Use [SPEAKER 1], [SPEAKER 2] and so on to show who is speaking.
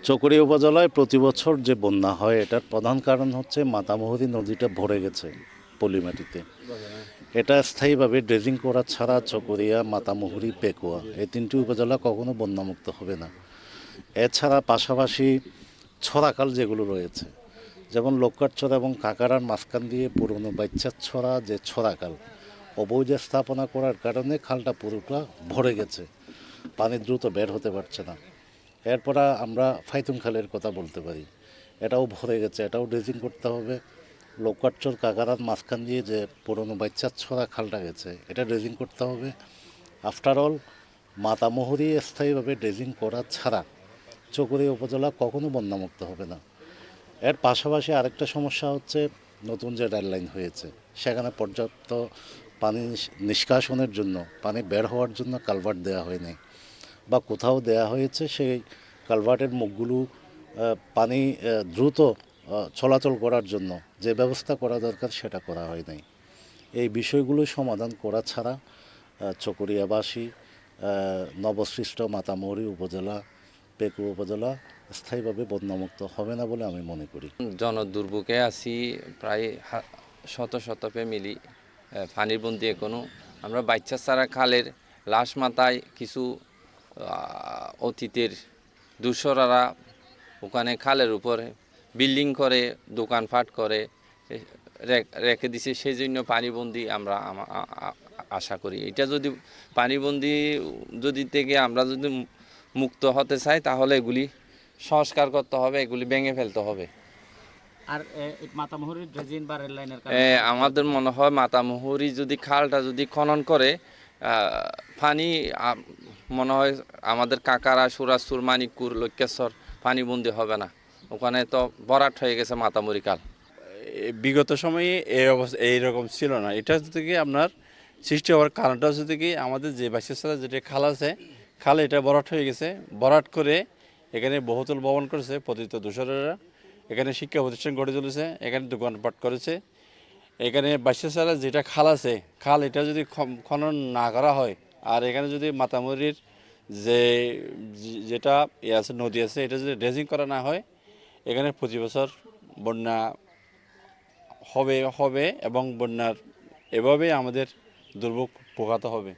[SPEAKER 1] চকরিয়া উপজেলায় প্রতি বছর যে বন্যা হয় এটার প্রধান কারণ হচ্ছে মাতামুহুরী নদীটা ভরে গেছে পলিমাটিতে। এটা স্থায়ীভাবে ড্রেজিং করা ছাড়া চকরিয়া, মাতামুহুরী, পেকুয়া এই তিনটি উপজেলা কখনো বন্যামুক্ত হবে না। এছাড়া পাশাপাশি ছড়াকাল যেগুলো রয়েছে, যেমন লোকারছড়া এবং কাকারার মাঝখান দিয়ে পুরনো বাইচ্চার ছড়া যে ছড়াকাল অবৈধ স্থাপনা করার কারণে খালটা পুরোটা ভরে গেছে, পানি দ্রুত বের হতে পারছে না। এরপর আমরা ফাইতুন খালের কথা বলতে পারি, এটাও ভরে গেছে, এটাও ড্রেজিং করতে হবে। লোকারচর কাকারার মাঝখান দিয়ে যে পুরনো বাচ্চার ছড়া খালটা গেছে, এটা ড্রেজিং করতে হবে। আফটার অল মাতামুহুরী স্থায়ীভাবে ড্রেজিং করা ছাড়া চকরিয়া উপজেলা কখনো বন্যামুক্ত হবে না। এর পাশাপাশি আরেকটা সমস্যা হচ্ছে নতুন যে রেল লাইন হয়েছে সেখানে পর্যাপ্ত পানি নিষ্কাশনের জন্য, পানি বের হওয়ার জন্য কালভার্ট দেওয়া হয়নি, বা কোথাও দেয়া হয়েছে সেই কালভার্টের মুখগুলো পানি দ্রুত চলাচল করার জন্য যে ব্যবস্থা করা দরকার সেটা করা হয় নাই। এই বিষয়গুলো সমাধান করা ছাড়া চকরিয়াবাসী, নবসৃষ্ট মাতামুহুরী উপজেলা, পেকু উপজেলা স্থায়ীভাবে বন্যামুক্ত হবে না বলে আমি মনে করি।
[SPEAKER 2] জনদুর্ভোগে আছি প্রায় শত শত ফ্যামিলি পানির বন্দি এখনো। আমরা বাচ্চা ছাড়া খালের লাশ মাথায় কিছু অতীতের দূষরারা ওখানে খালের উপরে বিল্ডিং করে, দোকানপাট করে রেখে দিছে, সেই জন্য পানিবন্দি আমরা আশা করি। এটা যদি পানিবন্দি যদি থেকে আমরা যদি মুক্ত হতে চাই তাহলে এগুলি সংস্কার করতে হবে, এগুলি ভেঙে ফেলতে হবে।
[SPEAKER 3] আর মাতামুহুরী ড্রেজিং বা রেল লাইনের
[SPEAKER 2] আমাদের মনে হয় মাতামুহুরী যদি খালটা যদি খনন করে পানি মনে হয় আমাদের কাকারা, সুরাজপুর, মানিকপুর, লক্ষ্যেশ্বর পানিবন্দি হবে না। ওখানে তো ভরাট হয়ে গেছে মাতামুহুরী খাল।
[SPEAKER 4] বিগত সময়ে এই অবস্থা এইরকম ছিল না। এটা হচ্ছে কি আপনার সৃষ্টি হওয়ার কারণটা হচ্ছে কি আমাদের যে বাসিস্তারা যেটা খাল আছে, খাল এটা ভরাট হয়ে গেছে। ভরাট করে এখানে বহুতল ভবন করেছে পতিত দূষরেরা, এখানে শিক্ষা প্রতিষ্ঠান গড়ে তুলেছে, এখানে দোকানপাট করেছে। এখানে বাসিস্তারা যেটা খাল আছে, খাল এটা যদি খনন না করা হয় আর এখানে যদি মাতামুহুরীর যে যেটা আছে নদী আছে, এটা যদি ড্রেজিং করা না হয়, এখানে প্রতি বছর বন্যা হবে এবং বন্যার এভাবে আমাদের দুর্ভোগ পোহাতে হবে।